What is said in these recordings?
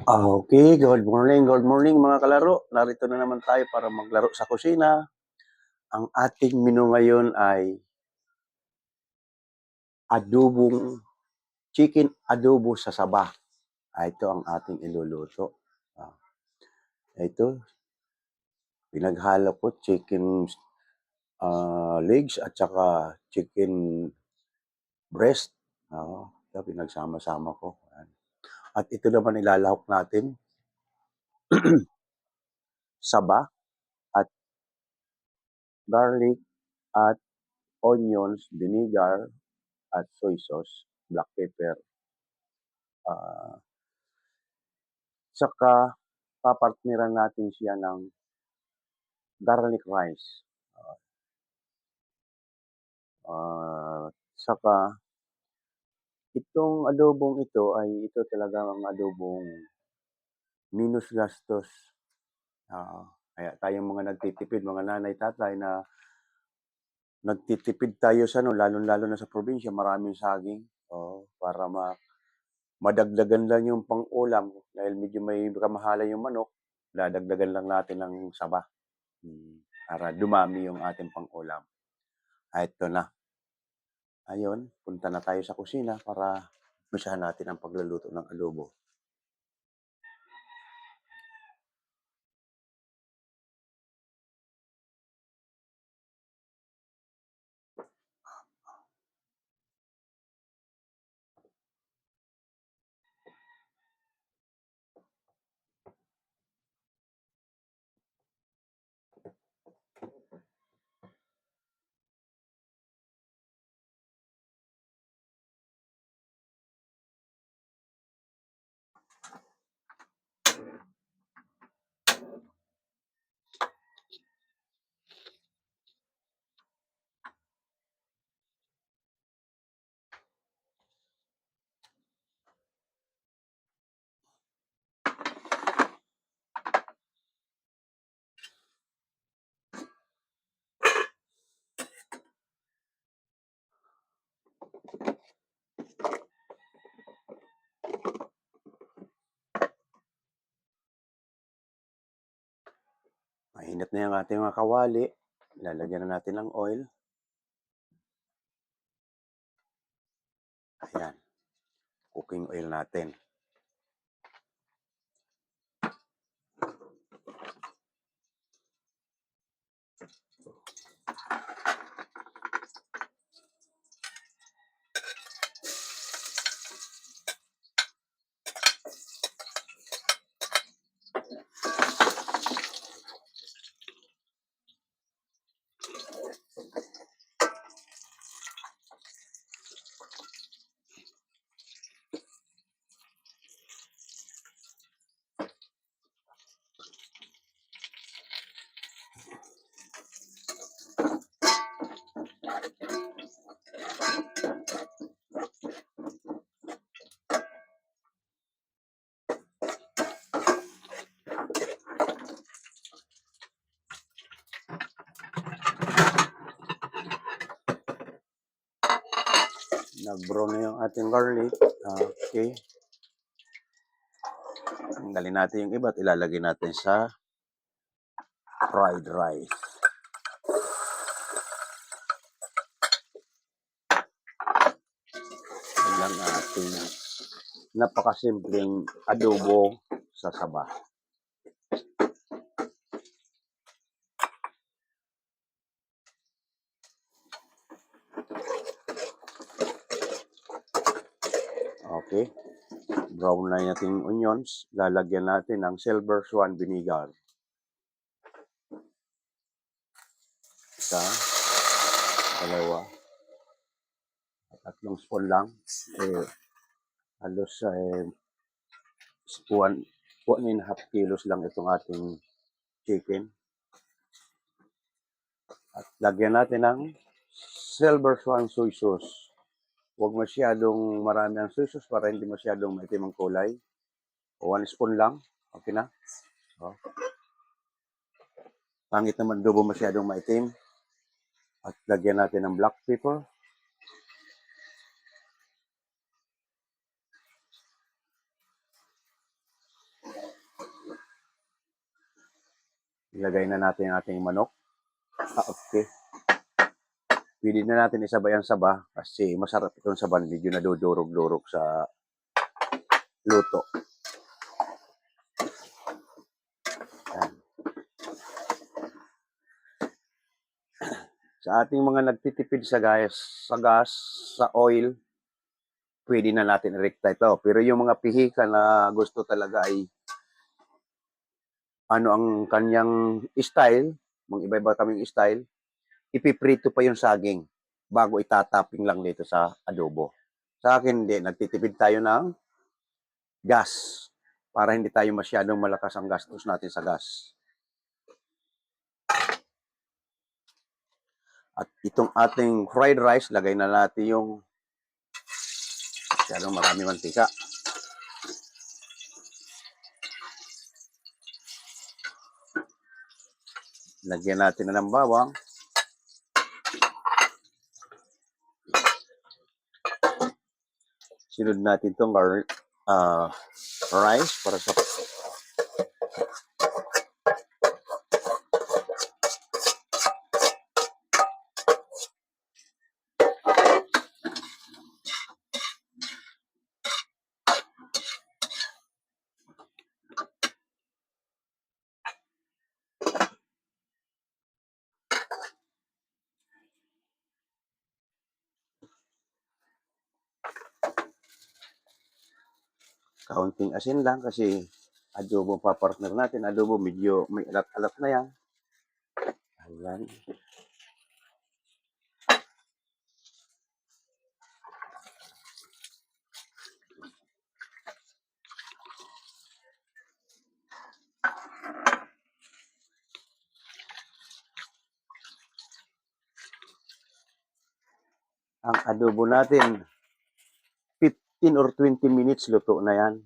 Okay, good morning mga kalaro. Narito na naman tayo para maglaro sa kusina. Ang ating menu ngayon ay chicken adobo sa saba. Ito ang ating iluluto. Ito, pinaghalo ko chicken legs at saka chicken breast. Ito, pinagsama-sama ko. At ito naman ilalahok natin, saba at garlic at onions, vinegar at soy sauce, black pepper. Saka papartneran natin siya ng garlic rice. Saka itong adobong ito talaga ang adobong minus gastos. Kaya tayong mga nagtitipid, mga nanay, tatay na nagtitipid tayo sa lalo-lalo na sa probinsya, maraming saging. Para madagdagan lang yung pang-ulam dahil medyo may kamahalan yung manok, dadagdagan lang natin ng saba para dumami yung ating pang-ulam. Ito na. Ayun, punta na tayo sa kusina para umpisahan natin ang pagluluto ng adobo. Mainit na yung ating mga kawali. Lalagyan na natin ng oil. Ayan, cooking oil natin. Nag-brown na yung ating garlic. Okay. Tanggalin natin yung iba at ilalagay natin sa fried rice. Yan lang ating napakasimpleng adobo sa saba. Okay. Brown na natin yung onions. Lalagyan natin ng silver swan vinegar. Isa, dalawa, tatlong spoon lang. Halos 1.5 kilos lang itong ating chicken. At lagyan natin ng silver swan soy sauce. Huwag masyadong marami ang soy sauce para hindi masyadong maitim ang kulay. 1 spoon lang. Okay na. Pangit naman adobo masyadong maitim. At lagyan natin ng black pepper. Ilagay na natin ang ating manok. Okay. Pwede na natin isabay ang saba kasi masarap itong saban. Medyo nadudurog-durog sa luto. Yan. Sa ating mga nagtitipid sa gas, sa oil, pwede na natin i-rekta ito. Pero yung mga pihika na gusto talaga ay ano ang kanyang style, mga iba-iba kaming style, ipiprito pa yung saging bago itatapping lang dito sa adobo. Sa akin, hindi. Nagtitipid tayo ng gas para hindi tayo masyadong malakas ang gastos natin sa gas. At itong ating fried rice, lagay na natin yung masyadong marami mantika. Lagyan natin na ng bawang. Sinod natin itong rice para sa kaunting asin lang kasi adobo pa partner natin. Adobo medyo may alat-alat na yan. Ayan. Ang adobo natin, 15 or 20 minutes luto na yan.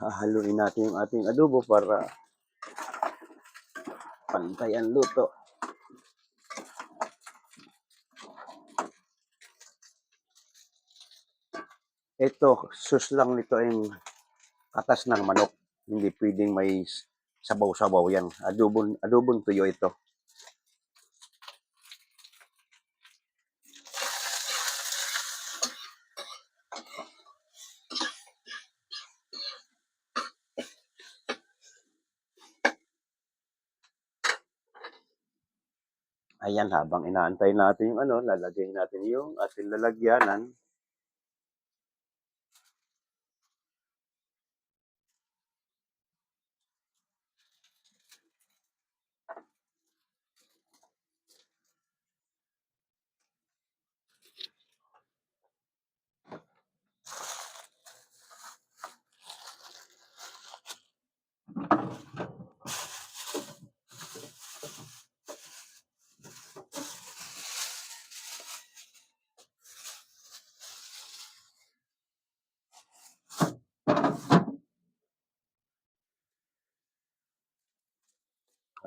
Hahaluin natin yung ating adobo para pantay ang luto. Ito, sus lang nito yung katas ng manok. Hindi pwedeng may sabaw-sabaw yan. Adobon tuyo ito. Ayan, habang inaantay natin yung lalagay natin yung ating lalagyanan.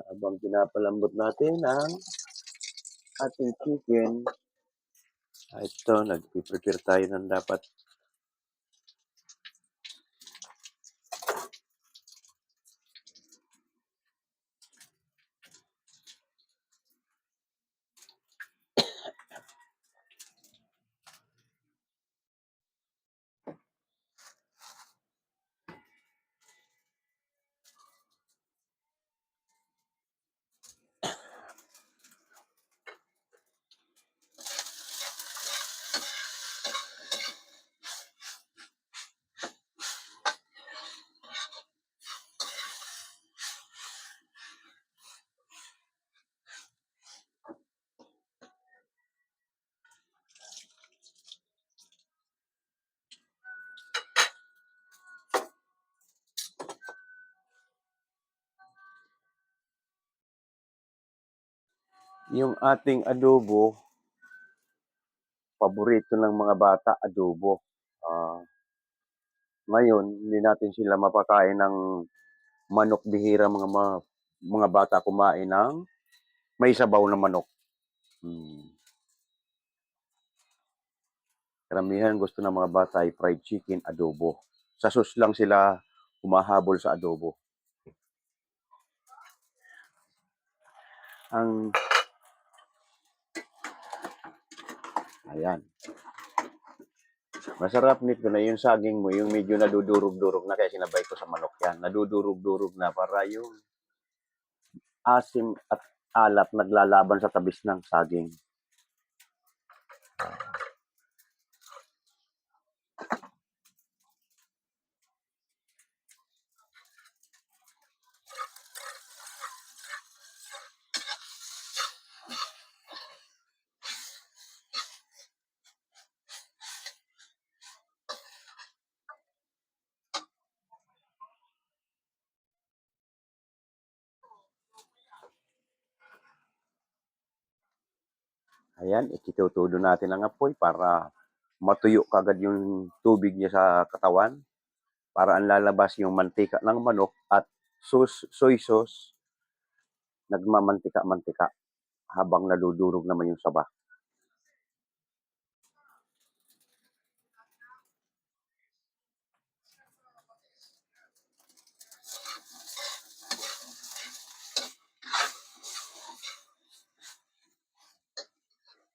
Habang pinapalambot natin ang ating chicken, ito, nag-prepare tayo ng dapat Yung ating adobo, paborito ng mga bata, adobo. Ah, Ngayon, hindi natin sila mapakain ng manok, bihira mga bata kumain ng may sabaw na manok. Hmm. Karamihan gusto ng mga bata ay fried chicken, adobo. Sa sauce lang sila humahabol sa adobo. Ang Ayan. Masarap nito na yung saging mo, yung medyo nadudurog-durog na, kaya sinabay ko sa manok yan. Nadudurog-durog na para yung asim at alat naglalaban sa tabis ng saging. Ayan, ikitutudo natin ang apoy para matuyo kagad yung tubig niya sa katawan, para ang lalabas yung mantika ng manok at soy sauce, nagmamantika-mantika habang nadudurog naman yung saba.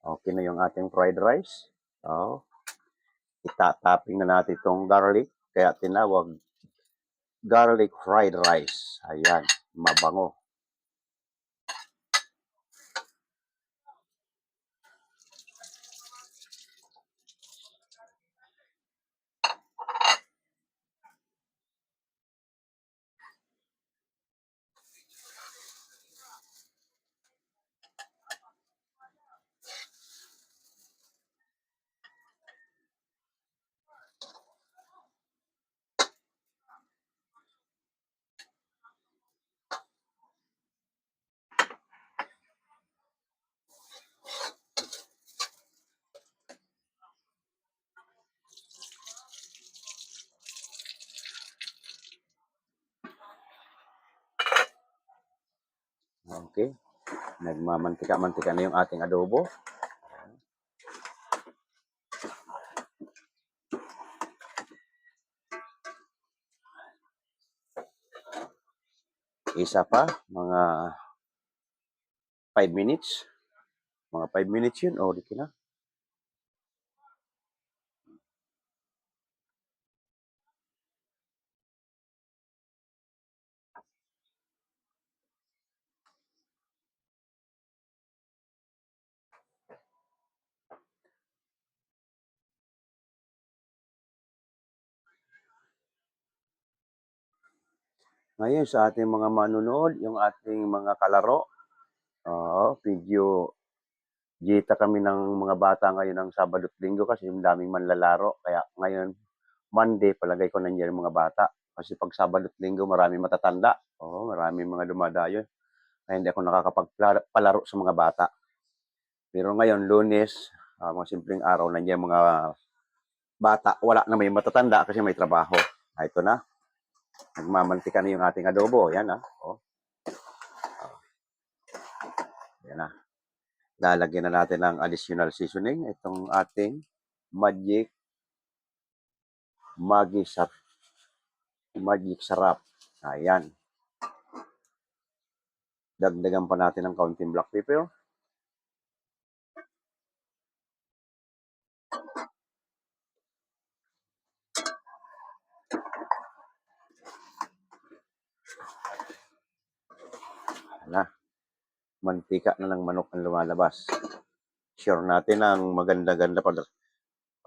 Okay na yung ating fried rice. Oh, itatapping na natin itong garlic, kaya tinawag garlic fried rice. Ayan, mabango. Okay, nagmamantika-mantika na yung ating adobo. Isa pa, mga 5 minutes. Mga 5 minutes yun, okay na. Ngayon sa ating mga manunood, yung ating mga kalaro, video Gita kami ng mga bata ngayon ng Sabado at Linggo kasi yung daming manlalaro. Kaya ngayon, Monday, palagay ko nandiyan yung mga bata. Kasi pag Sabado at Linggo, marami matatanda. Marami mga dumadayo. Kaya hindi ako nakakapagpalaro sa mga bata. Pero ngayon, Lunes, mga simpleng araw, nandiyan mga bata. Wala na, may matatanda kasi may trabaho. Ito na. Nagmamantika na yung ating adobo. Yan. Yan na. Lalagyan na natin ng additional seasoning. Itong ating magic magic sarap. Ayan. Dagdagan pa natin ng kaunting black pepper. Na, mantika na ng manok ang lumalabas. Sure natin ang maganda-ganda pa.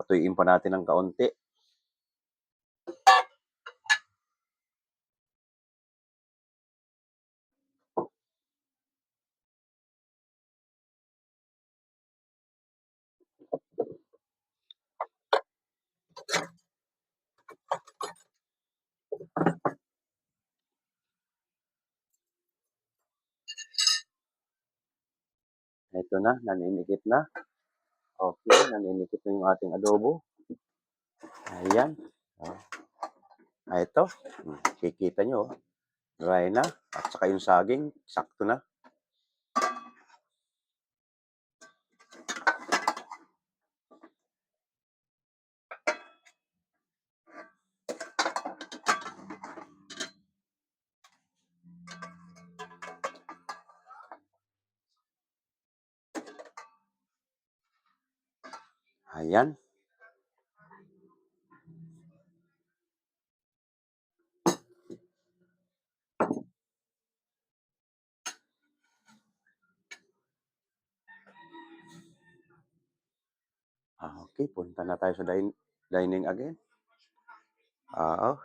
Patuyuin pa natin ng kaunti. Ito na, naninikit na. Okay, naninikit na yung ating adobo. Ayan. Oh. Ito, kikita nyo, dry na. At saka yung saging, sakto na. Ayan. Okay, punta na tayo sa dining again. Oo.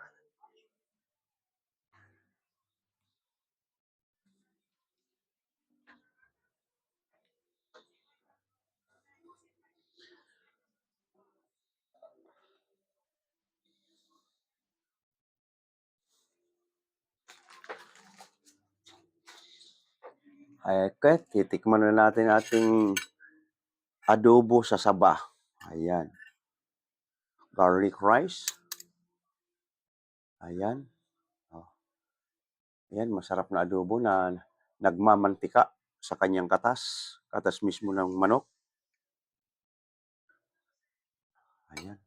Okay, titikman na natin ating adobo sa saba. Ayan. Garlic rice. Ayan. Oh. Ayan, masarap na adobo na nagmamantika sa kanyang katas. Katas mismo ng manok. Ayan.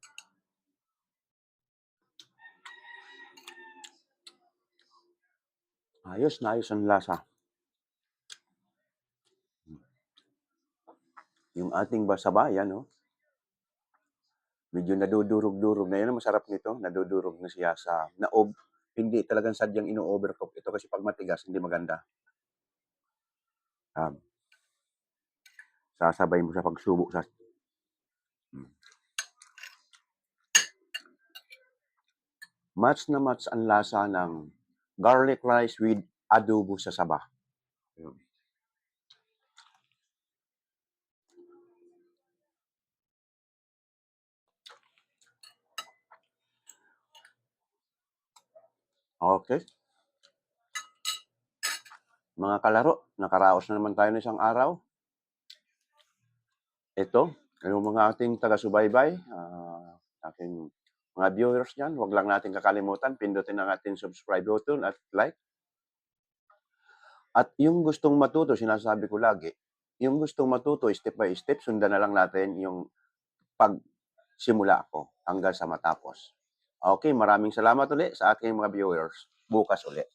Ayos na ayos ang lasa. Yung ating saba, ayan, oh. Medyo nadudurog-durog na. Yan ang masarap nito. Nadudurog na siya sa hindi talagang sadyang ino-overcook ito kasi pag matigas hindi maganda. Sasabay mo sa pagsubo sa match na match ang lasa ng garlic rice with adobo sa saba. Okay. Mga kalaro, nakaraos na naman tayo ng isang araw. Ito, yung mga ating taga-subaybay, ating mga viewers dyan, huwag lang natin kakalimutan, pindutin ang ating subscribe button at like. At yung gustong matuto, sinasabi ko lagi, yung gustong matuto, step by step, sundan na lang natin yung pagsimula ko hanggang sa matapos. Okay, maraming salamat ulit sa aking mga viewers. Bukas ulit.